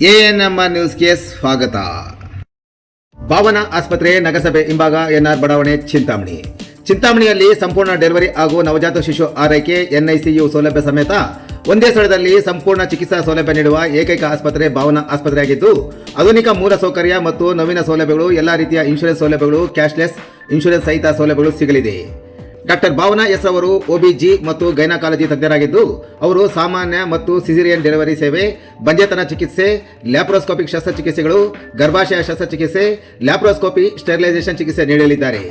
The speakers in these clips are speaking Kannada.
ಎಎನ್ಎಂ ನ್ಯೂಸ್ಗೆ ಸ್ವಾಗತ. ಭಾವನಾ ಆಸ್ಪತ್ರೆ ನಗರಸಭೆ ಹಿಂಭಾಗ ಎನ್ಆರ್ ಬಡಾವಣೆ ಚಿಂತಾಮಣಿಯಲ್ಲಿ ಸಂಪೂರ್ಣ ಡೆಲಿವರಿ ಹಾಗೂ ನವಜಾತ ಶಿಶು ಆರೈಕೆ ಎನ್ಐಸಿಯು ಸೌಲಭ್ಯ ಸಮೇತ ಒಂದೇ ಸ್ಥಳದಲ್ಲಿ ಸಂಪೂರ್ಣ ಚಿಕಿತ್ಸಾ ಸೌಲಭ್ಯ ನೀಡುವ ಏಕೈಕ ಆಸ್ಪತ್ರೆ ಭಾವನಾ ಆಸ್ಪತ್ರೆಯಾಗಿದ್ದು, ಆಧುನಿಕ ಮೂಲ ಸೌಕರ್ಯ ಮತ್ತು ನವೀನ ಸೌಲಭ್ಯಗಳು, ಎಲ್ಲಾ ರೀತಿಯ ಇನ್ಶೂರೆನ್ಸ್ ಸೌಲಭ್ಯಗಳು, ಕ್ಯಾಶ್ಲೆಸ್ ಇನ್ಶೂರೆನ್ಸ್ ಸಹಿತ ಸೌಲಭ್ಯಗಳು ಸಿಗಲಿದೆ. ಡಾಕ್ಟರ್ ಭಾವನಾ ಎಸ್ ಅವರು ಒಬಿಜಿ ಮತ್ತು ಗೈನಕಾಲಜಿ ತಜ್ಞರಾಗಿದ್ದು, ಅವರು ಸಾಮಾನ್ಯ ಮತ್ತು ಸಿಸೇರಿಯನ್ ಡೆಲಿವರಿ ಸೇವೆ, ಬಂಜೆತನ ಚಿಕಿತ್ಸೆ, ಲ್ಯಾಪ್ರೋಸ್ಕೋಪಿಕ್ ಶಸ್ತ್ರಚಿಕಿತ್ಸೆಗಳು, ಗರ್ಭಾಶಯ ಶಸ್ತ್ರಚಿಕಿತ್ಸೆ, ಲ್ಯಾಪ್ರೋಸ್ಕೋಪಿ, ಸ್ಟೆರಿಲೈಸೇಷನ್ ಚಿಕಿತ್ಸೆ ನೀಡಲಿದ್ದಾರೆ.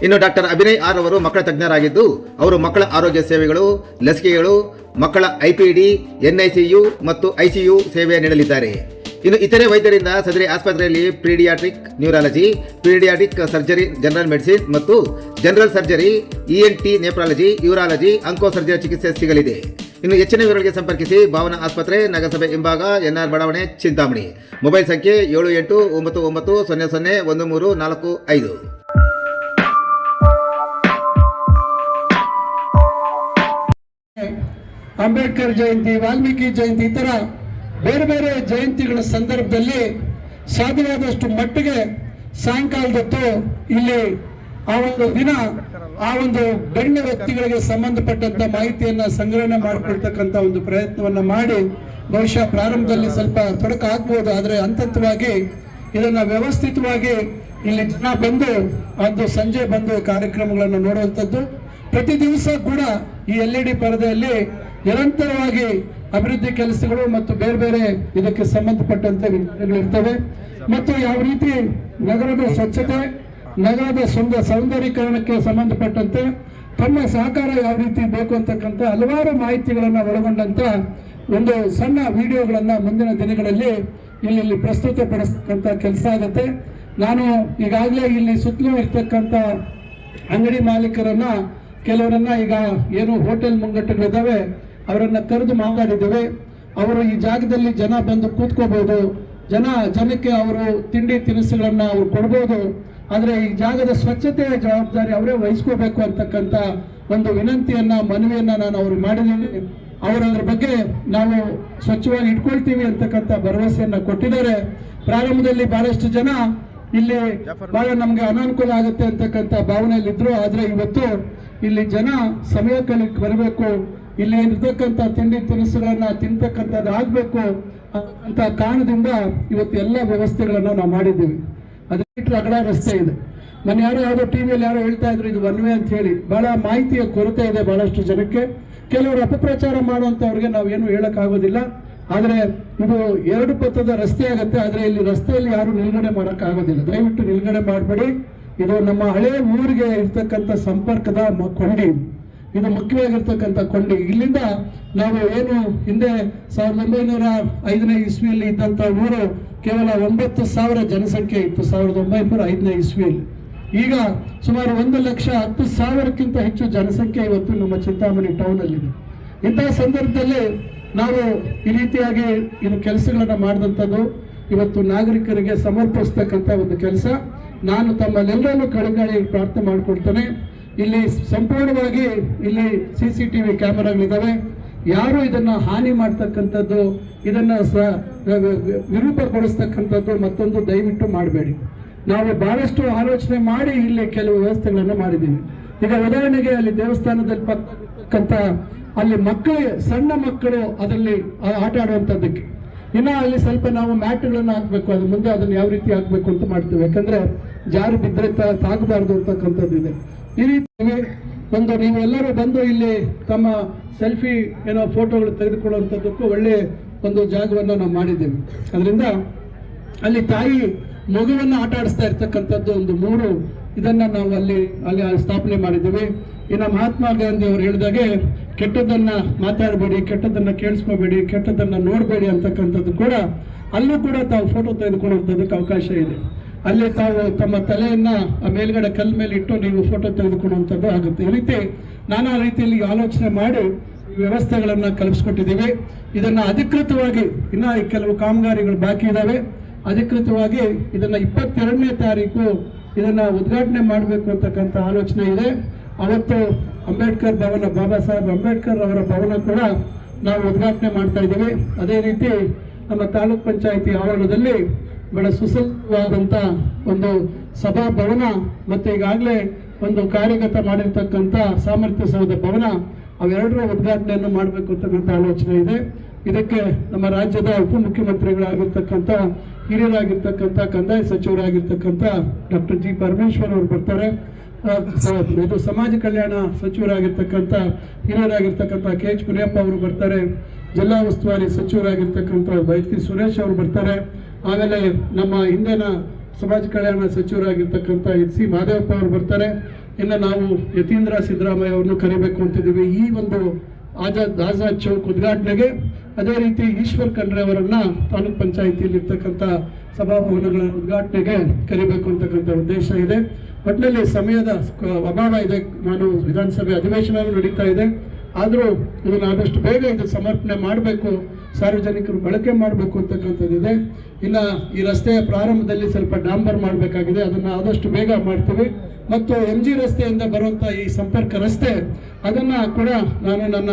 ಇನ್ನು ಡಾಕ್ಟರ್ ಅಭಿನಯ್ ಆರ್ ಅವರು ಮಕ್ಕಳ ತಜ್ಞರಾಗಿದ್ದು, ಅವರು ಮಕ್ಕಳ ಆರೋಗ್ಯ ಸೇವೆಗಳು, ಲಸಿಕೆಗಳು, ಮಕ್ಕಳ ಐಪಿಡಿ, ಎನ್ಐಸಿಯು ಮತ್ತು ಐಸಿಯು ಸೇವೆ ನೀಡಲಿದ್ದಾರೆ. ಇನ್ನು ಇತರೆ ವೈದ್ಯರಿಂದ ಸದರಿ ಆಸ್ಪತ್ರೆಯಲ್ಲಿ pediatric neurology, pediatric surgery, general medicine ಮತ್ತು general surgery, ENT, nephrology, urology, onco surgery ಚಿಕಿತ್ಸೆ ಸಿಗಲಿದೆ. ಇನ್ನು ಹೆಚ್ಚಿನ ವಿವರಗಳಿಗೆ ಸಂಪರ್ಕಿಸಿ ಭಾವನಾ ಆಸ್ಪತ್ರೆ, ನಗರಸಭೆ ಹಿಂಭಾಗ, ಎನ್ಆರ್ ಬಡಾವಣೆ, ಚಿಂತಾಮಣಿ. ಮೊಬೈಲ್ ಸಂಖ್ಯೆ 7899001345. ಅಂಬೇಡ್ಕರ್ ಜಯಂತಿ, ವಾಲ್ಮೀಕಿ ಜಯಂತಿ, ಇತರ ಬೇರೆ ಬೇರೆ ಜಯಂತಿಗಳ ಸಂದರ್ಭದಲ್ಲಿ ಸಾಧ್ಯವಾದಷ್ಟು ಮಟ್ಟಿಗೆ ಸಾಯಂಕಾಲದೊತ್ತು ಇಲ್ಲಿ ಆ ಒಂದು ದಿನ ಆ ಒಂದು ಗಣ್ಯ ವ್ಯಕ್ತಿಗಳಿಗೆ ಸಂಬಂಧಪಟ್ಟಂತ ಮಾಹಿತಿಯನ್ನ ಸಂಗ್ರಹಣೆ ಮಾಡಿಕೊಳ್ತಕ್ಕಂಥ ಒಂದು ಪ್ರಯತ್ನವನ್ನ ಮಾಡಿ, ಬಹುಶಃ ಪ್ರಾರಂಭದಲ್ಲಿ ಸ್ವಲ್ಪ ತೊಡಕು ಆಗ್ಬೋದು, ಆದರೆ ಹಂತವಾಗಿ ಇದನ್ನ ವ್ಯವಸ್ಥಿತವಾಗಿ ಇಲ್ಲಿ ಜನ ಬಂದು ಅದು ಸಂಜೆ ಬಂದು ಕಾರ್ಯಕ್ರಮಗಳನ್ನು ನೋಡುವಂಥದ್ದು. ಪ್ರತಿ ದಿವಸ ಕೂಡ ಈ LED ಪರದೆಯಲ್ಲಿ ನಿರಂತರವಾಗಿ ಅಭಿವೃದ್ಧಿ ಕೆಲಸಗಳು ಮತ್ತು ಬೇರೆ ಬೇರೆ ಇದಕ್ಕೆ ಸಂಬಂಧಪಟ್ಟಂತೆ ಇರ್ತವೆ. ಮತ್ತು ಯಾವ ರೀತಿ ನಗರದ ಸ್ವಚ್ಛತೆ, ನಗರದ ಸೌಂದರ್ಯೀಕರಣಕ್ಕೆ ಸಂಬಂಧಪಟ್ಟಂತೆ ತಮ್ಮ ಸಹಕಾರ ಯಾವ ರೀತಿ ಬೇಕು ಅಂತಕ್ಕಂಥ ಹಲವಾರು ಮಾಹಿತಿಗಳನ್ನ ಒಳಗೊಂಡಂತ ಒಂದು ಸಣ್ಣ ವಿಡಿಯೋಗಳನ್ನ ಮುಂದಿನ ದಿನಗಳಲ್ಲಿ ಇಲ್ಲಿ ಪ್ರಸ್ತುತಪಡಿಸ್ತಕ್ಕಂಥ ಕೆಲಸ ಆಗುತ್ತೆ. ನಾನು ಈಗಾಗಲೇ ಇಲ್ಲಿ ಸುತ್ತಲೂ ಇರ್ತಕ್ಕಂಥ ಅಂಗಡಿ ಮಾಲೀಕರನ್ನ, ಕೆಲವರನ್ನ, ಈಗ ಏನು ಹೋಟೆಲ್ ಮುಂಗಟ್ಟುಗಳಿದ್ದಾವೆ ಅವರನ್ನ ಕರೆದು ಮಾತಾಡಿದ್ದೇವೆ. ಅವರು ಈ ಜಾಗದಲ್ಲಿ ಜನ ಬಂದು ಕೂತ್ಕೋಬಹುದು, ಜನಕ್ಕೆ ಅವರು ತಿಂಡಿ ತಿನಿಸುಗಳನ್ನ ಅವ್ರು ಕೊಡ್ಬೋದು, ಆದ್ರೆ ಈ ಜಾಗದ ಸ್ವಚ್ಛತೆಯ ಜವಾಬ್ದಾರಿ ಅವರೇ ವಹಿಸ್ಕೋಬೇಕು ಅಂತಕ್ಕಂಥ ಒಂದು ವಿನಂತಿಯನ್ನ, ಮನವಿಯನ್ನ ನಾನು ಅವ್ರಿಗೆ ಮಾಡಿದ್ದೀನಿ. ಅವರು ಅದ್ರ ಬಗ್ಗೆ ನಾವು ಸ್ವಚ್ಛವಾಗಿ ಇಟ್ಕೊಳ್ತೀವಿ ಅಂತಕ್ಕಂಥ ಭರವಸೆಯನ್ನ ಕೊಟ್ಟಿದ್ದಾರೆ. ಪ್ರಾರಂಭದಲ್ಲಿ ಬಹಳಷ್ಟು ಜನ ಇಲ್ಲಿ ಬಹಳ ನಮ್ಗೆ ಅನಾನುಕೂಲ ಆಗುತ್ತೆ ಅಂತಕ್ಕಂಥ ಭಾವನೆಯಲ್ಲಿದ್ರು, ಆದ್ರೆ ಇವತ್ತು ಇಲ್ಲಿ ಜನ ಸಮಯಕ್ಕೆ ಬರಬೇಕು, ಇಲ್ಲಿ ಇರ್ತಕ್ಕಂಥ ತಿಂಡಿ ತಿನಿಸುಗಳನ್ನ ತಿಂತಕ್ಕಂಥದ್ದು ಆಗ್ಬೇಕು ಅಂತ ಕಾರಣದಿಂದ ಇವತ್ತು ಎಲ್ಲ ವ್ಯವಸ್ಥೆಗಳನ್ನ ನಾವು ಮಾಡಿದ್ದೀವಿ. ಅದೇ ಅಗಡ ರಸ್ತೆ ಇದೆ. ನಾನು ಯಾವುದೋ ಟಿವಿಯಲ್ಲಿ ಯಾರೋ ಹೇಳ್ತಾ ಇದ್ರು ಇದು ಒನ್ ವೇ ಅಂತ ಹೇಳಿ. ಬಹಳ ಮಾಹಿತಿಯ ಕೊರತೆ ಇದೆ ಬಹಳಷ್ಟು ಜನಕ್ಕೆ. ಕೆಲವರು ಅಪಪ್ರಚಾರ ಮಾಡುವಂತವ್ರಿಗೆ ನಾವು ಏನು ಹೇಳಕ್ ಆಗೋದಿಲ್ಲ. ಆದ್ರೆ ಇದು 2 ಪಥದ ರಸ್ತೆ ಆಗುತ್ತೆ, ಆದ್ರೆ ಇಲ್ಲಿ ರಸ್ತೆಯಲ್ಲಿ ಯಾರು ನಿಲ್ಗಡೆ ಮಾಡಕ್ ಆಗೋದಿಲ್ಲ. ದಯವಿಟ್ಟು ನಿಲ್ಗಡೆ ಮಾಡಬೇಡಿ. ಇದು ನಮ್ಮ ಹಳೆ ಊರಿಗೆ ಇರ್ತಕ್ಕಂಥ ಸಂಪರ್ಕದ ಕೊಂಡಿ, ಇದು ಮುಖ್ಯವಾಗಿರ್ತಕ್ಕಂಥ ಕೊಂಡಿ. ಇಲ್ಲಿಂದ ನಾವು ಏನು ಹಿಂದೆ 1905ನೇ ಇಸ್ವಿಯಲ್ಲಿ ಇದ್ದಂತ ಊರು ಕೇವಲ 9,000 ಜನಸಂಖ್ಯೆ ಇತ್ತು 1905ನೇ ಇಸ್ವಿಯಲ್ಲಿ. ಈಗ ಸುಮಾರು 1,10,000ಕ್ಕಿಂತ ಹೆಚ್ಚು ಜನಸಂಖ್ಯೆ ಇವತ್ತು ನಮ್ಮ ಚಿಂತಾಮಣಿ ಟೌನ್ ಅಲ್ಲಿದೆ. ಇಂತಹ ಸಂದರ್ಭದಲ್ಲಿ ನಾವು ಈ ರೀತಿಯಾಗಿ ಇದು ಕೆಲಸಗಳನ್ನ ಮಾಡಿದಂಥದ್ದು ಇವತ್ತು ನಾಗರಿಕರಿಗೆ ಸಮರ್ಪಿಸ್ತಕ್ಕಂಥ ಒಂದು ಕೆಲಸ. ನಾನು ತಮ್ಮಲ್ಲೆಲ್ಲರನ್ನು ಕಳಕಳಿ ಪ್ರಾರ್ಥನೆ ಮಾಡಿಕೊಡ್ತೇನೆ. ಇಲ್ಲಿ ಸಂಪೂರ್ಣವಾಗಿ ಇಲ್ಲಿ CCTV ಕ್ಯಾಮೆರಾಗಳಿದ್ದಾವೆ. ಯಾರು ಇದನ್ನ ಹಾನಿ ಮಾಡ್ತಕ್ಕಂಥದ್ದು, ಇದನ್ನ ವಿರೂಪಗೊಳಿಸ್ತಕ್ಕಂಥದ್ದು ಮತ್ತೊಂದು ದಯವಿಟ್ಟು ಮಾಡಬೇಡಿ. ನಾವು ಬಹಳಷ್ಟು ಆಲೋಚನೆ ಮಾಡಿ ಇಲ್ಲಿ ಕೆಲವು ವ್ಯವಸ್ಥೆಗಳನ್ನು ಮಾಡಿದ್ದೀವಿ. ಈಗ ಉದಾಹರಣೆಗೆ ಅಲ್ಲಿ ದೇವಸ್ಥಾನದಲ್ಲಿ ಪಕ್ಕಂತ ಅಲ್ಲಿ ಮಕ್ಕಳು, ಸಣ್ಣ ಮಕ್ಕಳು ಅದರಲ್ಲಿ ಆಟ ಆಡುವಂಥದ್ದಕ್ಕೆ ಇನ್ನ ಅಲ್ಲಿ ಸ್ವಲ್ಪ ನಾವು ಮ್ಯಾಟ್ಗಳನ್ನ ಹಾಕ್ಬೇಕು. ಅದು ಮುಂದೆ ಅದನ್ನ ಯಾವ ರೀತಿ ಹಾಕ್ಬೇಕು ಅಂತ ಮಾಡ್ತೀವಿ. ಯಾಕಂದ್ರೆ ಜಾರು ಬಿದ್ದರೆ ತಾಗಬಾರ್ದು ಅಂತಕ್ಕಂಥದ್ದು ಇದೆ. ಈ ರೀತಿ ಒಂದು ನೀವೆಲ್ಲರೂ ಬಂದು ಇಲ್ಲಿ ತಮ್ಮ ಸೆಲ್ಫಿ ಏನೋ ಫೋಟೋಗಳು ತೆಗೆದುಕೊಳ್ಳುವಂಥದ್ದಕ್ಕೂ ಒಳ್ಳೆ ಒಂದು ಜಾಗವನ್ನು ನಾವು ಮಾಡಿದ್ದೇವೆ. ಅದರಿಂದ ಅಲ್ಲಿ ತಾಯಿ ಮಗುವನ್ನ ಆಟ ಆಡಿಸ್ತಾ ಇರ್ತಕ್ಕಂಥದ್ದು ಒಂದು 3 ಇದನ್ನ ನಾವು ಅಲ್ಲಿ ಸ್ಥಾಪನೆ ಮಾಡಿದ್ದೇವೆ. ಇನ್ನು ಮಹಾತ್ಮ ಗಾಂಧಿ ಅವರು ಹೇಳಿದಾಗೆ ಕೆಟ್ಟದನ್ನ ಮಾತಾಡಬೇಡಿ, ಕೆಟ್ಟದನ್ನ ಕೇಳಿಸ್ಕೋಬೇಡಿ, ಕೆಟ್ಟದನ್ನ ನೋಡಬೇಡಿ ಅಂತಕ್ಕಂಥದ್ದು ಕೂಡ ಅಲ್ಲೂ ಕೂಡ ತಾವು ಫೋಟೋ ತೆಗೆದುಕೊಳ್ಳುವಂಥದ್ದಕ್ಕೆ ಅವಕಾಶ ಇದೆ. ಅಲ್ಲಿ ತಾವು ತಮ್ಮ ತಲೆಯನ್ನ ಮೇಲ್ಗಡೆ ಕಲ್ ಮೇಲೆ ಇಟ್ಟು ನೀವು ಫೋಟೋ ತೆಗೆದುಕೊಳ್ಳುವಂಥದ್ದು ಆಗುತ್ತೆ. ಈ ರೀತಿ ನಾನಾ ರೀತಿಯಲ್ಲಿ ಆಲೋಚನೆ ಮಾಡಿ ವ್ಯವಸ್ಥೆಗಳನ್ನ ಕಲ್ಪಿಸ್ಕೊಟ್ಟಿದ್ದೀವಿ. ಇದನ್ನ ಅಧಿಕೃತವಾಗಿ ಇನ್ನ ಕೆಲವು ಕಾಮಗಾರಿಗಳು ಬಾಕಿ ಇದಾವೆ. ಅಧಿಕೃತವಾಗಿ ಇದನ್ನ 22ನೇ ತಾರೀಕು ಇದನ್ನ ಉದ್ಘಾಟನೆ ಮಾಡಬೇಕು ಅಂತಕ್ಕಂಥ ಆಲೋಚನೆ ಇದೆ. ಅವತ್ತು ಅಂಬೇಡ್ಕರ್ ಭವನ, ಬಾಬಾ ಸಾಹೇಬ್ ಅಂಬೇಡ್ಕರ್ ಅವರ ಭವನ ಕೂಡ ನಾವು ಉದ್ಘಾಟನೆ ಮಾಡ್ತಾ ಇದ್ದೀವಿ. ಅದೇ ರೀತಿ ನಮ್ಮ ತಾಲೂಕ್ ಪಂಚಾಯಿತಿ ಆವರಣದಲ್ಲಿ ಬಹಳ ಸುಸಜ್ಜಿತವಾದಂಥ ಒಂದು ಸಭಾಭವನ ಮತ್ತು ಈಗಾಗಲೇ ಒಂದು ಕಾರ್ಯಗತ ಮಾಡಿರ್ತಕ್ಕಂಥ ಸಾಮರ್ಥ್ಯ ಸೌಧ ಭವನ ಅವೆರಡರ ಉದ್ಘಾಟನೆಯನ್ನು ಮಾಡಬೇಕು ಅಂತಕ್ಕಂಥ ಆಲೋಚನೆ ಇದೆ. ಇದಕ್ಕೆ ನಮ್ಮ ರಾಜ್ಯದ ಉಪಮುಖ್ಯಮಂತ್ರಿಗಳಾಗಿರ್ತಕ್ಕಂಥ ಹಿರಿಯರಾಗಿರ್ತಕ್ಕಂಥ ಕಂದಾಯ ಸಚಿವರಾಗಿರ್ತಕ್ಕಂಥ ಡಾಕ್ಟರ್ ಜಿ ಪರಮೇಶ್ವರ್ ಅವರು ಬರ್ತಾರೆ. ಇದು ಸಮಾಜ ಕಲ್ಯಾಣ ಸಚಿವರಾಗಿರ್ತಕ್ಕಂಥ ಹಿರಿಯರಾಗಿರ್ತಕ್ಕಂಥ ಕೆ ಎಚ್ ಮುನಿಯಪ್ಪ ಅವರು ಬರ್ತಾರೆ. ಜಿಲ್ಲಾ ಉಸ್ತುವಾರಿ ಸಚಿವರಾಗಿರ್ತಕ್ಕಂಥ ಬೈತಿ ಸುರೇಶ್ ಅವರು ಬರ್ತಾರೆ. ಆಮೇಲೆ ನಮ್ಮ ಹಿಂದಿನ ಸಮಾಜ ಕಲ್ಯಾಣ ಸಚಿವರಾಗಿರ್ತಕ್ಕಂಥ ಎಚ್ ಸಿ ಮಾದೇವಪ್ಪ ಅವರು ಬರ್ತಾರೆ. ಇನ್ನು ನಾವು ಯತೀಂದ್ರ ಸಿದ್ದರಾಮಯ್ಯ ಅವ್ರನ್ನು ಕರಿಬೇಕು ಅಂತಿದ್ದೀವಿ ಈ ಒಂದು ಆಜಾದ್ ಚೌಕ್ ಉದ್ಘಾಟನೆಗೆ. ಅದೇ ರೀತಿ ಈಶ್ವರ್ ಖಂಡ್ರೆ ಅವರನ್ನ ತಾಲೂಕ್ ಪಂಚಾಯಿತಿಯಲ್ಲಿ ಇರ್ತಕ್ಕಂಥ ಸಭಾಭವನಗಳ ಉದ್ಘಾಟನೆಗೆ ಕರಿಬೇಕು ಅಂತಕ್ಕಂಥ ಉದ್ದೇಶ ಇದೆ. ಒಟ್ಟಿನಲ್ಲಿ ಸಮಯದ ಅಭಾವ ಇದೆ. ನಾನು ವಿಧಾನಸಭೆ ಅಧಿವೇಶನ ನಡೀತಾ ಇದೆ. ಆದರೂ ಇದನ್ನು ಆದಷ್ಟು ಬೇಗ ಇದು ಸಮರ್ಪಣೆ ಮಾಡಬೇಕು, ಸಾರ್ವಜನಿಕರು ಬಳಕೆ ಮಾಡಬೇಕು ಅಂತಕ್ಕಂಥದ್ದಿದೆ. ಇನ್ನು ಈ ರಸ್ತೆಯ ಪ್ರಾರಂಭದಲ್ಲಿ ಸ್ವಲ್ಪ ಡಾಂಬರ್ ಮಾಡಬೇಕಾಗಿದೆ, ಅದನ್ನು ಆದಷ್ಟು ಬೇಗ ಮಾಡ್ತೀವಿ. ಮತ್ತು MG ರಸ್ತೆಯಿಂದ ಬರುವಂಥ ಈ ಸಂಪರ್ಕ ರಸ್ತೆ ಅದನ್ನು ಕೂಡ ನಾನು ನನ್ನ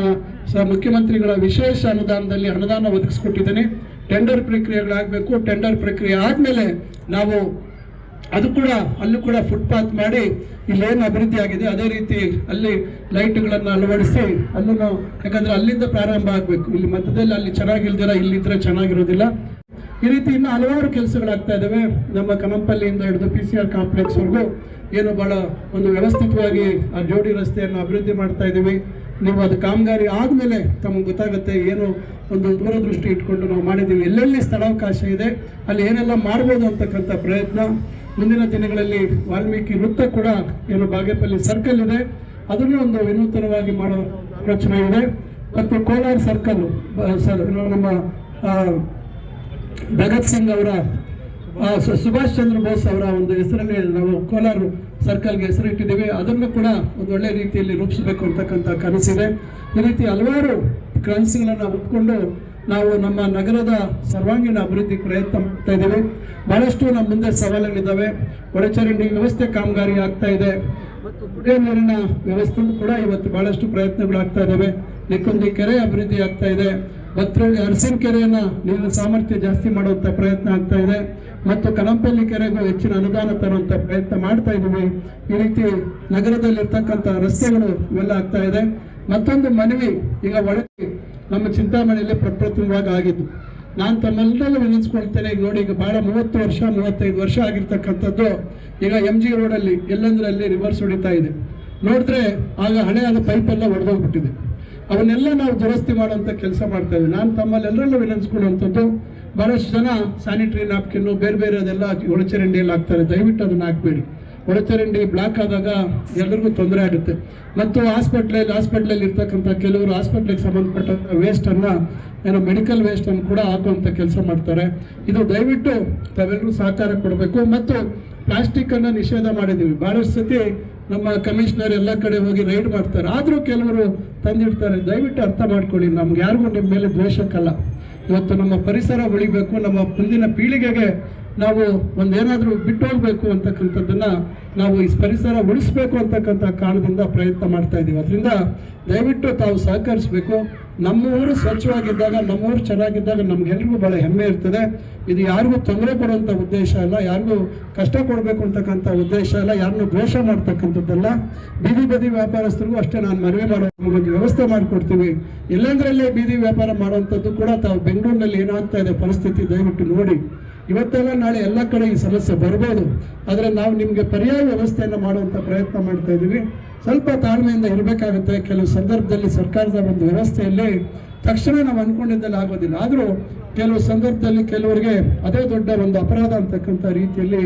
ಮುಖ್ಯಮಂತ್ರಿಗಳ ವಿಶೇಷ ಅನುದಾನದಲ್ಲಿ ಅನುದಾನ ಒದಗಿಸ್ಕೊಟ್ಟಿದ್ದೇನೆ. ಟೆಂಡರ್ ಪ್ರಕ್ರಿಯೆಗಳಾಗಬೇಕು. ಟೆಂಡರ್ ಪ್ರಕ್ರಿಯೆ ಆದಮೇಲೆ ನಾವು ಅಲ್ಲೂ ಕೂಡ ಫುಟ್ಪಾತ್ ಮಾಡಿ ಇಲ್ಲೇನು ಅಭಿವೃದ್ಧಿ ಆಗಿದೆ ಅದೇ ರೀತಿ ಅಲ್ಲಿ ಲೈಟ್ಗಳನ್ನು ಅಳವಡಿಸಿ ಅಲ್ಲೂ, ಯಾಕಂದ್ರೆ ಅಲ್ಲಿಂದ ಪ್ರಾರಂಭ ಆಗಬೇಕು. ಇಲ್ಲಿ ಮಧ್ಯದಲ್ಲಿ ಅಲ್ಲಿ ಚೆನ್ನಾಗಿಲ್ದಿರ ಇಲ್ಲಿದ್ರೆ ಚೆನ್ನಾಗಿರೋದಿಲ್ಲ. ಈ ರೀತಿ ಇನ್ನು ಹಲವಾರು ಕೆಲಸಗಳಾಗ್ತಾ ಇದ್ದಾವೆ. ನಮ್ಮ ಕನಂಪಲ್ಲಿಯಿಂದ ಹಿಡಿದು PCR ಕಾಂಪ್ಲೆಕ್ಸ್ವರೆಗೂ ಏನು ಬಹಳ ಒಂದು ವ್ಯವಸ್ಥಿತವಾಗಿ ಆ ಜೋಡಿ ರಸ್ತೆಯನ್ನು ಅಭಿವೃದ್ಧಿ ಮಾಡ್ತಾ ಇದ್ದೀವಿ. ನೀವು ಅದು ಕಾಮಗಾರಿ ಆದಮೇಲೆ ತಮಗೆ ಗೊತ್ತಾಗುತ್ತೆ ಏನು ಒಂದು ದೂರದೃಷ್ಟಿ ಇಟ್ಕೊಂಡು ನಾವು ಮಾಡಿದ್ದೀವಿ. ಎಲ್ಲೆಲ್ಲಿ ಸ್ಥಳಾವಕಾಶ ಇದೆ ಅಲ್ಲಿ ಏನೆಲ್ಲ ಮಾಡ್ಬೋದು ಅಂತಕ್ಕಂಥ ಪ್ರಯತ್ನ. ಮುಂದಿನ ದಿನಗಳಲ್ಲಿ ವಾಲ್ಮೀಕಿ ವೃತ್ತ ಕೂಡ ಏನು ಬಾಗೇಪಲ್ಲಿ ಸರ್ಕಲ್ ಇದೆ ಅದನ್ನು ಒಂದು ವಿನೂತನವಾಗಿ ಮಾಡೋ ಯೋಚನೆ ಇದೆ. ಮತ್ತು ಕೋಲಾರ ಸರ್ಕಲ್ ನಮ್ಮ ಭಗತ್ ಸಿಂಗ್ ಅವರ ಸುಭಾಷ್ ಚಂದ್ರ ಬೋಸ್ ಅವರ ಒಂದು ಹೆಸರಲ್ಲಿ ನಾವು ಕೋಲಾರ ಸರ್ಕಲ್ಗೆ ಹೆಸರಿಟ್ಟಿದ್ದೀವಿ. ಅದನ್ನು ಕೂಡ ಒಂದು ಒಳ್ಳೆ ರೀತಿಯಲ್ಲಿ ರೂಪಿಸಬೇಕು ಅಂತಕ್ಕಂಥ ಕನಸಿದೆ. ಈ ರೀತಿ ಹಲವಾರು ಕನಸುಗಳನ್ನು ಒಪ್ಪಿಕೊಂಡು ನಾವು ನಮ್ಮ ನಗರದ ಸರ್ವಾಂಗೀಣ ಅಭಿವೃದ್ಧಿ ಪ್ರಯತ್ನ ಮಾಡ್ತಾ ಇದ್ದೀವಿ. ಬಹಳಷ್ಟು ನಮ್ಮ ಮುಂದೆ ಸವಾಲುಗಳಿದ್ದಾವೆ. ಒಳಚರಂಡಿ ವ್ಯವಸ್ಥೆ ಕಾಮಗಾರಿ ಆಗ್ತಾ ಇದೆ ಮತ್ತು ಕುಡಿಯುವ ನೀರಿನ ವ್ಯವಸ್ಥೆ ಕೂಡ ಇವತ್ತು ಬಹಳಷ್ಟು ಪ್ರಯತ್ನಗಳಾಗ್ತಾ ಇದ್ದಾವೆ. ನೆಕ್ಕೊಂದಿ ಕೆರೆ ಅಭಿವೃದ್ಧಿ ಆಗ್ತಾ ಇದೆ. ಅರಸಿನ ಕೆರೆಯನ್ನ ನೀರಿನ ಸಾಮರ್ಥ್ಯ ಜಾಸ್ತಿ ಮಾಡುವಂತ ಪ್ರಯತ್ನ ಆಗ್ತಾ ಇದೆ. ಮತ್ತು ಕನಂಪಲ್ಲಿ ಕೆರೆಗೂ ಹೆಚ್ಚಿನ ಅನುದಾನ ತರುವಂತ ಪ್ರಯತ್ನ ಮಾಡ್ತಾ ಇದ್ದೀವಿ. ಈ ರೀತಿ ನಗರದಲ್ಲಿರ್ತಕ್ಕಂಥ ರಸ್ತೆಗಳು ಇವೆಲ್ಲ ಆಗ್ತಾ ಇದೆ. ಮತ್ತೊಂದು ಮನವಿ, ಈಗ ಒಳಗೆ ನಮ್ಮ ಚಿಂತಾಮಣಿಯಲ್ಲಿ ಪ್ರಪ್ರಥಮವಾಗಿ ಆಗಿದ್ದು ನಾನು ತಮ್ಮೆಲ್ಲರಲ್ಲೂ ವಿನಿಸ್ಕೊಳ್ತೇನೆ. ಈಗ ನೋಡಿ, ಈಗ ಬಹಳ 30 ವರ್ಷ 35 ವರ್ಷ ಆಗಿರ್ತಕ್ಕಂಥದ್ದು ಈಗ MG ರೋಡಲ್ಲಿ ಎಲ್ಲಂದ್ರಲ್ಲಿ ರಿವರ್ಸ್ ಹೊಡಿತಾ ಇದೆ. ನೋಡಿದ್ರೆ ಆಗ ಹಳೆಯಾದ ಪೈಪ್ ಎಲ್ಲ ಒಡೆದೋಗ್ಬಿಟ್ಟಿದೆ. ಅವನ್ನೆಲ್ಲ ನಾವು ದುರಸ್ತಿ ಮಾಡುವಂಥ ಕೆಲಸ ಮಾಡ್ತಾ ಇದ್ದೀವಿ. ನಾನು ತಮ್ಮಲ್ಲೆಲ್ಲರಲ್ಲೂ ವಿನಂತಿಸ್ಕೊಳ್ಳುವಂಥದ್ದು, ಬಹಳಷ್ಟು ಜನ ಸ್ಯಾನಿಟರಿ ನ್ಯಾಪ್ಕಿನ್ನು ಬೇರೆ ಅದೆಲ್ಲ ಒಳಚರಂಡಿಯಲ್ಲಿ ಹಾಕ್ತಾರೆ. ದಯವಿಟ್ಟು ಅದನ್ನು ಹಾಕಬೇಡಿ. ಒಳಚರಂಡಿ ಬ್ಲಾಕ್ ಆದಾಗ ಎಲ್ಲರಿಗೂ ತೊಂದರೆ ಆಗುತ್ತೆ. ಮತ್ತು ಹಾಸ್ಪಿಟ್ಲಲ್ಲಿ ಇರ್ತಕ್ಕಂಥ ಕೆಲವರು ಹಾಸ್ಪಿಟ್ಲಿಗೆ ಸಂಬಂಧಪಟ್ಟ ವೇಸ್ಟನ್ನು ಏನೋ ಮೆಡಿಕಲ್ ವೇಸ್ಟನ್ನು ಕೂಡ ಹಾಕುವಂಥ ಕೆಲಸ ಮಾಡ್ತಾರೆ. ಇದು ದಯವಿಟ್ಟು ತಾವೆಲ್ಲರೂ ಸಹಕಾರ ಕೊಡಬೇಕು. ಮತ್ತು ಪ್ಲಾಸ್ಟಿಕ್ಕನ್ನು ನಿಷೇಧ ಮಾಡಿದ್ದೀವಿ. ಬಹಳಷ್ಟು ಸತಿ ನಮ್ಮ ಕಮಿಷನರ್ ಎಲ್ಲ ಕಡೆ ಹೋಗಿ ರೈಡ್ ಮಾಡ್ತಾರೆ. ಆದರೂ ಕೆಲವರು ತಂದಿಡ್ತಾರೆ. ದಯವಿಟ್ಟು ಅರ್ಥ ಮಾಡ್ಕೊಳ್ಳಿ, ನಮ್ಗೆ ಯಾರಿಗೂ ನಿಮ್ಮ ಮೇಲೆ ದ್ವೇಷಕ್ಕಲ್ಲ. ಇವತ್ತು ನಮ್ಮ ಪರಿಸರ ಉಳಿಬೇಕು, ನಮ್ಮ ಮುಂದಿನ ಪೀಳಿಗೆಗೆ ನಾವು ಒಂದೇನಾದರೂ ಬಿಟ್ಟು ಹೋಗ್ಬೇಕು ಅಂತಕ್ಕಂಥದ್ದನ್ನ ನಾವು ಈ ಪರಿಸರ ಉಳಿಸ್ಬೇಕು ಅಂತಕ್ಕಂಥ ಕಾರಣದಿಂದ ಪ್ರಯತ್ನ ಮಾಡ್ತಾ ಇದ್ದೀವಿ. ಅದರಿಂದ ದಯವಿಟ್ಟು ತಾವು ಸಹಕರಿಸಬೇಕು. ನಮ್ಮ ಊರು ಸ್ವಚ್ಛವಾಗಿದ್ದಾಗ, ನಮ್ಮ ಊರು ಚೆನ್ನಾಗಿದ್ದಾಗ ನಮ್ಗೆಲ್ರಿಗೂ ಬಹಳ ಹೆಮ್ಮೆ ಇರ್ತದೆ. ಇದು ಯಾರಿಗೂ ತೊಂದರೆ ಕೊಡುವಂಥ ಉದ್ದೇಶ ಅಲ್ಲ, ಯಾರಿಗೂ ಕಷ್ಟ ಕೊಡಬೇಕು ಅಂತಕ್ಕಂಥ ಉದ್ದೇಶ ಅಲ್ಲ, ಯಾರನ್ನೂ ದ್ವೇಷ ಮಾಡ್ತಕ್ಕಂಥದ್ದಲ್ಲ. ಬೀದಿ ಬದಿ ವ್ಯಾಪಾರಸ್ಥರಿಗೂ ಅಷ್ಟೇ ನಾನು ಮನವಿ ಮಾಡೋ ಒಂದು ವ್ಯವಸ್ಥೆ ಮಾಡಿಕೊಡ್ತೀವಿ. ಎಲ್ಲಂದ್ರಲ್ಲೇ ಬೀದಿ ವ್ಯಾಪಾರ ಮಾಡುವಂಥದ್ದು ಕೂಡ ತಾವು ಬೆಂಗಳೂರಿನಲ್ಲಿ ಏನಾಗ್ತಾ ಇದೆ ಪರಿಸ್ಥಿತಿ ದಯವಿಟ್ಟು ನೋಡಿ. ಇವತ್ತೆಲ್ಲ ನಾಳೆ ಎಲ್ಲ ಕಡೆ ಈ ಸಮಸ್ಯೆ ಬರ್ಬೋದು, ಆದರೆ ನಾವು ನಿಮಗೆ ಪರ್ಯಾಯ ವ್ಯವಸ್ಥೆಯನ್ನು ಮಾಡುವಂಥ ಪ್ರಯತ್ನ ಮಾಡ್ತಾ ಇದ್ದೀವಿ. ಸ್ವಲ್ಪ ತಾಳ್ಮೆಯಿಂದ ಇರಬೇಕಾಗುತ್ತೆ. ಕೆಲವು ಸಂದರ್ಭದಲ್ಲಿ ಸರ್ಕಾರದ ಒಂದು ವ್ಯವಸ್ಥೆಯಲ್ಲಿ ತಕ್ಷಣ ನಾವು ಅಂದ್ಕೊಂಡಿದ್ದಲ್ಲಿ ಆಗೋದಿಲ್ಲ. ಆದರೂ ಕೆಲವು ಸಂದರ್ಭದಲ್ಲಿ ಕೆಲವರಿಗೆ ಅದೇ ದೊಡ್ಡ ಒಂದು ಅಪರಾಧ ಅಂತಕ್ಕಂಥ ರೀತಿಯಲ್ಲಿ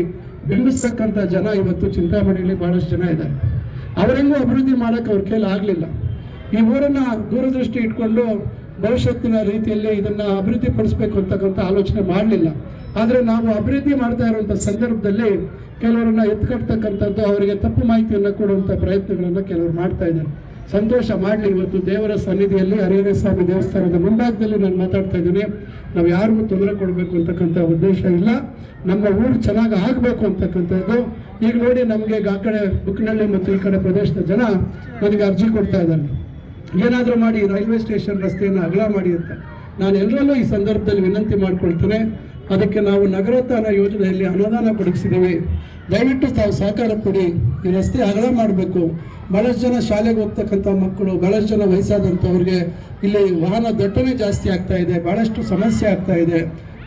ಬಿಂಬಿಸ್ತಕ್ಕಂಥ ಜನ ಇವತ್ತು ಚಿಂತಾಮಣಿಯಲ್ಲಿ ಬಹಳಷ್ಟು ಜನ ಇದ್ದಾರೆ. ಅವರೆಲ್ಲೂ ಅಭಿವೃದ್ಧಿ ಮಾಡೋಕ್ಕೆ ಅವ್ರ ಕೈಲಿ ಆಗಲಿಲ್ಲ. ಈ ಊರನ್ನ ದೂರದೃಷ್ಟಿ ಇಟ್ಕೊಂಡು ಭವಿಷ್ಯತ್ತಿನ ರೀತಿಯಲ್ಲಿ ಇದನ್ನ ಅಭಿವೃದ್ಧಿ ಪಡಿಸಬೇಕು ಅಂತಕ್ಕಂಥ ಆಲೋಚನೆ ಮಾಡಲಿಲ್ಲ. ಆದರೆ ನಾವು ಅಭಿವೃದ್ಧಿ ಮಾಡ್ತಾ ಇರುವಂಥ ಸಂದರ್ಭದಲ್ಲಿ ಕೆಲವರನ್ನ ಎತ್ಕಟ್ಟತಕ್ಕಂಥದ್ದು, ಅವರಿಗೆ ತಪ್ಪು ಮಾಹಿತಿಯನ್ನು ಕೊಡುವಂಥ ಪ್ರಯತ್ನಗಳನ್ನು ಕೆಲವರು ಮಾಡ್ತಾ ಇದ್ದಾರೆ. ಸಂತೋಷ ಮಾಡಲಿ. ಇವತ್ತು ದೇವರ ಸನ್ನಿಧಿಯಲ್ಲಿ ಹರಿಹರ ಸ್ವಾಮಿ ದೇವಸ್ಥಾನದ ಮುಂಭಾಗದಲ್ಲಿ ನಾನು ಮಾತಾಡ್ತಾ ಇದ್ದೀನಿ. ನಾವು ಯಾರಿಗೂ ತೊಂದರೆ ಕೊಡಬೇಕು ಅಂತಕ್ಕಂಥ ಉದ್ದೇಶ ಇಲ್ಲ. ನಮ್ಮ ಊರು ಚೆನ್ನಾಗಿ ಆಗಬೇಕು ಅಂತಕ್ಕಂಥದ್ದು. ಈಗ ನೋಡಿ, ನಮಗೆ ಆ ಕಡೆ ಬುಕ್ನಳ್ಳಿ ಮತ್ತು ಈ ಕಡೆ ಪ್ರದೇಶದ ಜನ ನನಗೆ ಅರ್ಜಿ ಕೊಡ್ತಾ ಇದ್ದಾರೆ, ಏನಾದರೂ ಮಾಡಿ ರೈಲ್ವೆ ಸ್ಟೇಷನ್ ರಸ್ತೆಯನ್ನು ಅಗಲ ಮಾಡಿ ಅಂತ. ನಾನು ಎಲ್ಲರಲ್ಲೂ ಈ ಸಂದರ್ಭದಲ್ಲಿ ವಿನಂತಿ ಮಾಡ್ಕೊಳ್ತೇನೆ. ಅದಕ್ಕೆ ನಾವು ನಗರೋತ್ಥಾನ ಯೋಜನೆಯಲ್ಲಿ ಅನುದಾನ ಕೊಡಿಸಿದ್ದೀವಿ. ದಯವಿಟ್ಟು ತಾವು ಸಹಕಾರ ಕೊಡಿ. ಈ ರಸ್ತೆ ಅಗಲ ಮಾಡಬೇಕು. ಬಹಳಷ್ಟು ಜನ ಶಾಲೆಗೆ ಹೋಗ್ತಕ್ಕಂಥ ಮಕ್ಕಳು, ಬಹಳಷ್ಟು ಜನ ವಯಸ್ಸಾದಂಥವ್ರಿಗೆ ಇಲ್ಲಿ ವಾಹನ ದಟ್ಟಣೆ ಜಾಸ್ತಿ ಆಗ್ತಾ ಇದೆ, ಬಹಳಷ್ಟು ಸಮಸ್ಯೆ ಆಗ್ತಾ ಇದೆ.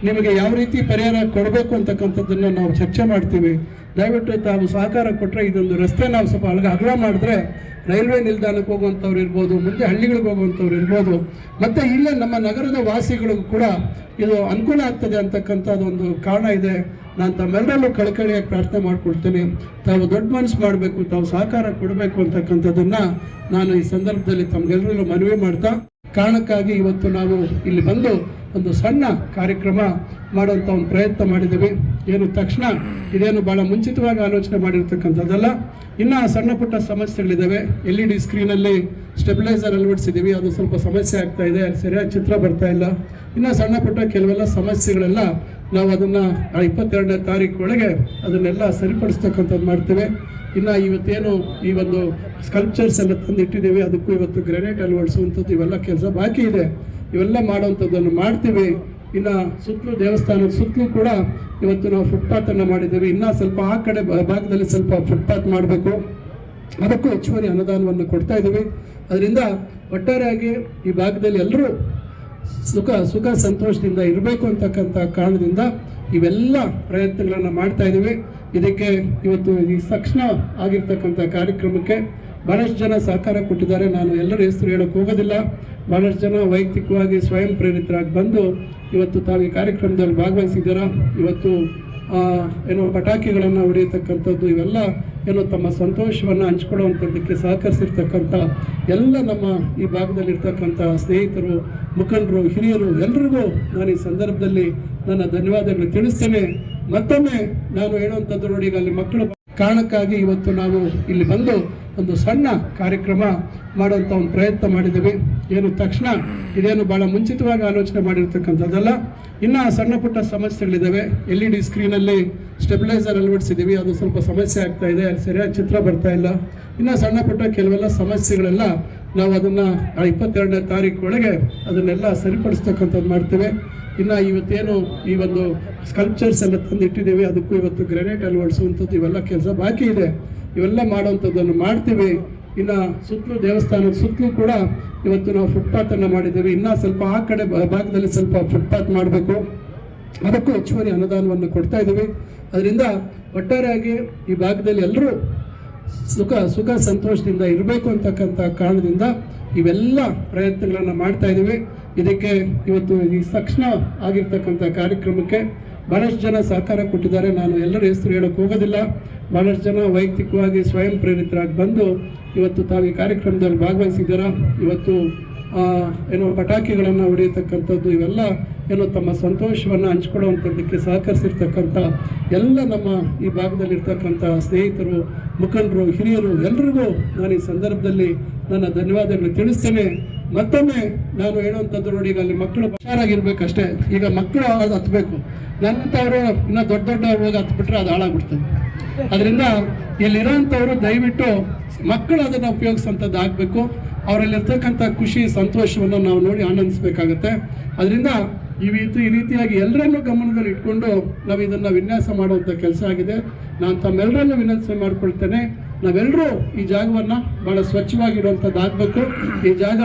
ನಿಮಗೆ ಯಾವ ರೀತಿ ಪರಿಹಾರ ಕೊಡಬೇಕು ಅಂತಕ್ಕಂಥದ್ದನ್ನು ನಾವು ಚರ್ಚೆ ಮಾಡ್ತೀವಿ. ದಯವಿಟ್ಟು ತಾವು ಸಹಕಾರ ಕೊಟ್ಟರೆ ಇದೊಂದು ರಸ್ತೆ ನಾವು ಸ್ವಲ್ಪ ಅಗಲ ಮಾಡಿದ್ರೆ ರೈಲ್ವೆ ನಿಲ್ದಾಣಕ್ಕೆ ಹೋಗುವಂಥವ್ರು ಇರ್ಬೋದು, ಮುಂದೆ ಹಳ್ಳಿಗಳಿಗೆ ಹೋಗುವಂಥವ್ರು ಇರ್ಬೋದು, ಮತ್ತು ಇಲ್ಲೇ ನಮ್ಮ ನಗರದ ವಾಸಿಗಳಿಗೂ ಕೂಡ ಇದು ಅನುಕೂಲ ಆಗ್ತದೆ ಅಂತಕ್ಕಂಥದ್ದು ಒಂದು ಕಾರಣ ಇದೆ. ನಾನು ತಮ್ಮೆಲ್ಲರಲ್ಲೂ ಕಳಕಳಿಯಾಗಿ ಪ್ರಾರ್ಥನೆ ಮಾಡ್ಕೊಳ್ತೇನೆ. ತಾವು ದೊಡ್ಡ ಮನಸ್ಸು ಮಾಡಬೇಕು, ತಾವು ಸಹಕಾರ ಕೊಡಬೇಕು ಅಂತಕ್ಕಂಥದ್ದನ್ನು ನಾನು ಈ ಸಂದರ್ಭದಲ್ಲಿ ತಮ್ಗೆಲ್ಲರಲ್ಲೂ ಮನವಿ ಮಾಡ್ತಾ, ಕಾರಣಕ್ಕಾಗಿ ಇವತ್ತು ನಾವು ಇಲ್ಲಿ ಬಂದು ಒಂದು ಸಣ್ಣ ಕಾರ್ಯಕ್ರಮ ಮಾಡುವಂಥ ಒಂದು ಪ್ರಯತ್ನ ಮಾಡಿದ್ದೀವಿ. ಏನು ತಕ್ಷಣ ಇದೇನು ಭಾಳ ಮುಂಚಿತವಾಗಿ ಆಲೋಚನೆ ಮಾಡಿರ್ತಕ್ಕಂಥದ್ದಲ್ಲ. ಇನ್ನು ಸಣ್ಣ ಪುಟ್ಟ ಸಮಸ್ಯೆಗಳಿದ್ದಾವೆ. LED ಸ್ಕ್ರೀನಲ್ಲಿ ಸ್ಟೆಬಿಲೈಸರ್ ಅಳವಡಿಸಿದ್ದೀವಿ, ಅದು ಸ್ವಲ್ಪ ಸಮಸ್ಯೆ ಆಗ್ತಾ ಇದೆ, ಸರಿಯಾಗಿ ಚಿತ್ರ ಬರ್ತಾ ಇಲ್ಲ. ಇನ್ನು ಸಣ್ಣ ಪುಟ್ಟ ಕೆಲವೆಲ್ಲ ಸಮಸ್ಯೆಗಳೆಲ್ಲ ನಾವು ಅದನ್ನು 22ನೇ ತಾರೀಕು ಒಳಗೆ ಅದನ್ನೆಲ್ಲ ಸರಿಪಡಿಸ್ತಕ್ಕಂಥದ್ದು ಮಾಡ್ತೇವೆ. ಇನ್ನು ಇವತ್ತೇನು ಈ ಒಂದು ಸ್ಕಲ್ಪ್ಚರ್ಸ್ ಎಲ್ಲ ತಂದಿಟ್ಟಿದ್ದೀವಿ, ಅದಕ್ಕೂ ಇವತ್ತು ಗ್ರೆನೇಟ್ ಅಳವಡಿಸುವಂಥದ್ದು ಇವೆಲ್ಲ ಕೆಲಸ ಬಾಕಿ ಇದೆ. ಇವೆಲ್ಲ ಮಾಡುವಂಥದ್ದನ್ನು ಮಾಡ್ತೀವಿ. ಇನ್ನು ಸುತ್ತಲೂ ದೇವಸ್ಥಾನದ ಸುತ್ತಲೂ ಕೂಡ ಇವತ್ತು ನಾವು ಫುಟ್ಪಾತನ್ನು ಮಾಡಿದ್ದೀವಿ. ಇನ್ನೂ ಸ್ವಲ್ಪ ಆ ಕಡೆ ಭಾಗದಲ್ಲಿ ಸ್ವಲ್ಪ ಫುಟ್ಪಾತ್ ಮಾಡಬೇಕು, ಅದಕ್ಕೂ ಹೆಚ್ಚುವರಿ ಅನುದಾನವನ್ನು ಕೊಡ್ತಾ ಇದ್ದೀವಿ. ಅದರಿಂದ ಒಟ್ಟಾರೆಯಾಗಿ ಈ ಭಾಗದಲ್ಲಿ ಎಲ್ಲರೂ ಸುಖ ಸಂತೋಷದಿಂದ ಇರಬೇಕು ಅಂತಕ್ಕಂಥ ಕಾರಣದಿಂದ ಇವೆಲ್ಲ ಪ್ರಯತ್ನಗಳನ್ನು ಮಾಡ್ತಾ ಇದ್ದೀವಿ. ಇದಕ್ಕೆ ಇವತ್ತು ಈ ತಕ್ಷಣ ಆಗಿರ್ತಕ್ಕಂಥ ಕಾರ್ಯಕ್ರಮಕ್ಕೆ ಬಹಳಷ್ಟು ಜನ ಸಹಕಾರ ಕೊಟ್ಟಿದ್ದಾರೆ. ನಾನು ಎಲ್ಲರ ಹೆಸರು ಹೇಳೋಕೆ ಹೋಗೋದಿಲ್ಲ. ಬಹಳಷ್ಟು ಜನ ವೈಯಕ್ತಿಕವಾಗಿ ಸ್ವಯಂ ಪ್ರೇರಿತರಾಗಿ ಬಂದು ಇವತ್ತು ತಾವು ಈ ಕಾರ್ಯಕ್ರಮದಲ್ಲಿ ಭಾಗವಹಿಸಿದ್ದೀರಾ. ಇವತ್ತು ಏನೋ ಪಟಾಕಿಗಳನ್ನು ಹೊಡೆಯತಕ್ಕಂಥದ್ದು ಇವೆಲ್ಲ ಏನೋ ತಮ್ಮ ಸಂತೋಷವನ್ನು ಹಂಚ್ಕೊಳ್ಳುವಂಥದ್ದಕ್ಕೆ ಸಹಕರಿಸಿರ್ತಕ್ಕಂಥ ಎಲ್ಲ ನಮ್ಮ ಈ ಭಾಗದಲ್ಲಿರ್ತಕ್ಕಂಥ ಸ್ನೇಹಿತರು, ಮುಖಂಡರು, ಹಿರಿಯರು ಎಲ್ಲರಿಗೂ ನಾನು ಈ ಸಂದರ್ಭದಲ್ಲಿ ನನ್ನ ಧನ್ಯವಾದಗಳು ತಿಳಿಸ್ತೇನೆ. ಮತ್ತೊಮ್ಮೆ ನಾನು ಹೇಳುವಂಥದ್ದು ನೋಡಿ, ಈಗ ಅಲ್ಲಿ ಮಕ್ಕಳು ಕಾರಣಕ್ಕಾಗಿ ಇವತ್ತು ನಾವು ಇಲ್ಲಿ ಬಂದು ಒಂದು ಸಣ್ಣ ಕಾರ್ಯಕ್ರಮ ಮಾಡುವಂಥ ಒಂದು ಪ್ರಯತ್ನ ಮಾಡಿದ್ದೀವಿ. ಏನು ತಕ್ಷಣ ಇದೇನು ಭಾಳ ಮುಂಚಿತವಾಗಿ ಆಲೋಚನೆ ಮಾಡಿರ್ತಕ್ಕಂಥದ್ದಲ್ಲ. ಇನ್ನು ಸಣ್ಣ ಪುಟ್ಟ ಸಮಸ್ಯೆಗಳಿದ್ದಾವೆ. LED ಸ್ಕ್ರೀನಲ್ಲಿ ಸ್ಟೆಬಿಲೈಸರ್ ಅಳವಡಿಸಿದ್ದೀವಿ, ಅದು ಸ್ವಲ್ಪ ಸಮಸ್ಯೆ ಆಗ್ತಾ ಇದೆ, ಸರಿಯಾಗಿ ಚಿತ್ರ ಬರ್ತಾ ಇಲ್ಲ. ಇನ್ನು ಸಣ್ಣ ಪುಟ್ಟ ಕೆಲವೆಲ್ಲ ಸಮಸ್ಯೆಗಳೆಲ್ಲ ನಾವು ಅದನ್ನು 22ನೇ ತಾರೀಕು ಒಳಗೆ ಅದನ್ನೆಲ್ಲ ಸರಿಪಡಿಸ್ತಕ್ಕಂಥದ್ದು ಮಾಡ್ತೇವೆ. ಇನ್ನು ಇವತ್ತೇನು ಈ ಒಂದು ಸ್ಕಲ್ಪ್ಚರ್ಸ್ ಎಲ್ಲ ತಂದಿಟ್ಟಿದ್ದೀವಿ, ಅದಕ್ಕೂ ಇವತ್ತು ಗ್ರೆನೇಟ್ ಅಳವಡಿಸುವಂಥದ್ದು ಇವೆಲ್ಲ ಕೆಲಸ ಬಾಕಿ ಇದೆ. ಇವೆಲ್ಲ ಮಾಡುವಂಥದ್ದನ್ನು ಮಾಡ್ತೀವಿ. ಇನ್ನು ಸುತ್ತಲೂ ದೇವಸ್ಥಾನದ ಸುತ್ತಲೂ ಕೂಡ ಇವತ್ತು ನಾವು ಫುಟ್ಪಾತನ್ನು ಮಾಡಿದ್ದೀವಿ. ಇನ್ನೂ ಸ್ವಲ್ಪ ಆ ಕಡೆ ಭಾಗದಲ್ಲಿ ಸ್ವಲ್ಪ ಫುಟ್ಪಾತ್ ಮಾಡಬೇಕು, ಅದಕ್ಕೂ ಹೆಚ್ಚುವರಿ ಅನುದಾನವನ್ನು ಕೊಡ್ತಾ ಇದ್ದೀವಿ. ಅದರಿಂದ ಒಟ್ಟಾರೆಯಾಗಿ ಈ ಭಾಗದಲ್ಲಿ ಎಲ್ಲರೂ ಸುಖ ಸಂತೋಷದಿಂದ ಇರಬೇಕು ಅಂತಕ್ಕಂಥ ಕಾರಣದಿಂದ ಇವೆಲ್ಲ ಪ್ರಯತ್ನಗಳನ್ನು ಮಾಡ್ತಾ ಇದ್ದೀವಿ. ಇದಕ್ಕೆ ಇವತ್ತು ಈ ತಕ್ಷಣ ಆಗಿರ್ತಕ್ಕಂಥ ಕಾರ್ಯಕ್ರಮಕ್ಕೆ ಬಹಳಷ್ಟು ಜನ ಸಹಕಾರ ಕೊಟ್ಟಿದ್ದಾರೆ. ನಾನು ಎಲ್ಲರ ಹೆಸರು ಹೇಳೋಕೆ ಹೋಗೋದಿಲ್ಲ. ಬಹಳಷ್ಟು ಜನ ವೈಯಕ್ತಿಕವಾಗಿ ಸ್ವಯಂ ಪ್ರೇರಿತರಾಗಿ ಬಂದು ಇವತ್ತು ತಾವು ಈ ಕಾರ್ಯಕ್ರಮದಲ್ಲಿ ಭಾಗವಹಿಸಿದ್ದೀರಾ. ಇವತ್ತು ಏನೋ ಪಟಾಕಿಗಳನ್ನು ಹೊಡೆಯತಕ್ಕಂಥದ್ದು ಇವೆಲ್ಲ ಏನೋ ತಮ್ಮ ಸಂತೋಷವನ್ನು ಹಂಚ್ಕೊಳ್ಳುವಂಥದ್ದಕ್ಕೆ ಸಹಕರಿಸಿರ್ತಕ್ಕಂಥ ಎಲ್ಲ ನಮ್ಮ ಈ ಭಾಗದಲ್ಲಿರ್ತಕ್ಕಂಥ ಸ್ನೇಹಿತರು, ಮುಖಂಡರು, ಹಿರಿಯರು ಎಲ್ಲರಿಗೂ ನಾನು ಈ ಸಂದರ್ಭದಲ್ಲಿ ನನ್ನ ಧನ್ಯವಾದಗಳು ತಿಳಿಸ್ತೇನೆ. ಮತ್ತೊಮ್ಮೆ ನಾನು ಹೇಳುವಂಥದ್ದು ನೋಡಿ, ಈಗ ಅಲ್ಲಿ ಮಕ್ಕಳು ಹುಷಾರಾಗಿರ್ಬೇಕಷ್ಟೇ. ಈಗ ಮಕ್ಕಳು ಹತ್ಬೇಕು, ನನ್ನಂಥವ್ರು ಇನ್ನೂ ದೊಡ್ಡ ಹೋಗಿ ಹತ್ಬಿಟ್ರೆ ಅದು ಹಾಳಾಗ್ಬಿಡ್ತದೆ. ಅದರಿಂದ ಇಲ್ಲಿರೋಂಥವ್ರು ದಯವಿಟ್ಟು ಮಕ್ಕಳು ಅದನ್ನು ಉಪಯೋಗಿಸೋಂಥದ್ದು ಆಗಬೇಕು. ಅವರಲ್ಲಿರ್ತಕ್ಕಂಥ ಖುಷಿ ಸಂತೋಷವನ್ನು ನಾವು ನೋಡಿ ಆನಂದಿಸಬೇಕಾಗತ್ತೆ. ಅದರಿಂದ ಈ ರೀತಿಯಾಗಿ ಎಲ್ಲರನ್ನೂ ಗಮನದಲ್ಲಿ ಇಟ್ಕೊಂಡು ನಾವು ಇದನ್ನು ವಿನ್ಯಾಸ ಮಾಡುವಂಥ ಕೆಲಸ ಆಗಿದೆ. ನಾನು ತಮ್ಮೆಲ್ಲರಲ್ಲೂ ವಿನಂತಿ ಮಾಡ್ಕೊಳ್ತೇನೆ, ನಾವೆಲ್ಲರೂ ಈ ಜಾಗವನ್ನು ಭಾಳ ಸ್ವಚ್ಛವಾಗಿರುವಂಥದ್ದು ಆಗಬೇಕು. ಈ ಜಾಗ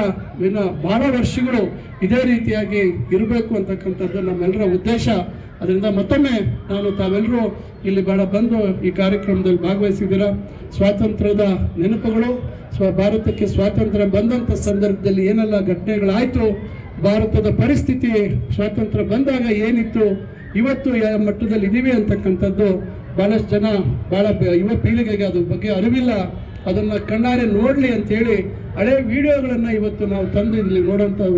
ಇನ್ನು ಭಾಳ ವರ್ಷಗಳು ಇದೇ ರೀತಿಯಾಗಿ ಇರಬೇಕು ಅಂತಕ್ಕಂಥದ್ದು ನಮ್ಮೆಲ್ಲರ ಉದ್ದೇಶ. ಅದರಿಂದ ಮತ್ತೊಮ್ಮೆ ನಾನು ತಾವೆಲ್ಲರೂ ಇಲ್ಲಿ ಭಾಳ ಬಂದು ಈ ಕಾರ್ಯಕ್ರಮದಲ್ಲಿ ಭಾಗವಹಿಸಿದ್ದೀರಾ. ಸ್ವಾತಂತ್ರ್ಯದ ನೆನಪುಗಳು, ಭಾರತಕ್ಕೆ ಸ್ವಾತಂತ್ರ್ಯ ಬಂದಂಥ ಸಂದರ್ಭದಲ್ಲಿ ಏನೆಲ್ಲ ಘಟನೆಗಳಾಯಿತು, ಭಾರತದ ಪರಿಸ್ಥಿತಿ ಸ್ವಾತಂತ್ರ್ಯ ಬಂದಾಗ ಏನಿತ್ತು, ಇವತ್ತು ಯಾವ ಮಟ್ಟದಲ್ಲಿ ಇದ್ದೀವಿ ಅಂತಕ್ಕಂಥದ್ದು ಭಾಳಷ್ಟು ಜನ ಭಾಳ ಯುವ ಪೀಳಿಗೆಗೆ ಅದ್ರ ಬಗ್ಗೆ ಅರಿವಿಲ್ಲ. ಅದನ್ನು ಕಣ್ಣಾರೆ ನೋಡಲಿ ಅಂತೇಳಿ ಹಳೆ ವಿಡಿಯೋಗಳನ್ನು ಇವತ್ತು ನಾವು ತಂದು ಇಲ್ಲಿ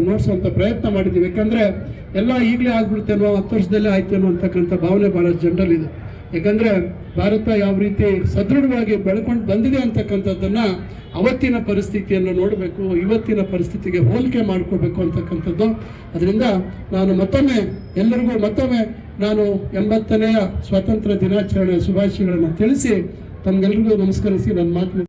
ನೋಡಿಸುವಂಥ ಪ್ರಯತ್ನ ಮಾಡಿದ್ದೀವಿ. ಯಾಕಂದರೆ ಎಲ್ಲ ಈಗಲೇ ಆಗ್ಬಿಡ್ತೇನೋ, 10 ವರ್ಷದಲ್ಲೇ ಆಯ್ತೇನೋ ಅಂತಕ್ಕಂಥ ಭಾವನೆ ಭಾಳಷ್ಟು ಜನರಲ್ಲಿದೆ. ಯಾಕಂದರೆ ಭಾರತ ಯಾವ ರೀತಿ ಸದೃಢವಾಗಿ ಬೆಳ್ಕೊಂಡು ಬಂದಿದೆ ಅಂತಕ್ಕಂಥದ್ದನ್ನು ಅವತ್ತಿನ ಪರಿಸ್ಥಿತಿಯನ್ನು ನೋಡಬೇಕು, ಇವತ್ತಿನ ಪರಿಸ್ಥಿತಿಗೆ ಹೋಲಿಕೆ ಮಾಡ್ಕೋಬೇಕು ಅಂತಕ್ಕಂಥದ್ದು. ಅದರಿಂದ ನಾನು ಮತ್ತೊಮ್ಮೆ ಎಲ್ಲರಿಗೂ ನಾನು 80ನೇ ಸ್ವಾತಂತ್ರ್ಯ ದಿನಾಚರಣೆ ಶುಭಾಶಯಗಳನ್ನು ತಿಳಿಸಿ ತಮಗೆಲ್ಲರಿಗೂ ನಮಸ್ಕರಿಸಿ ನನ್ನ ಮಾತು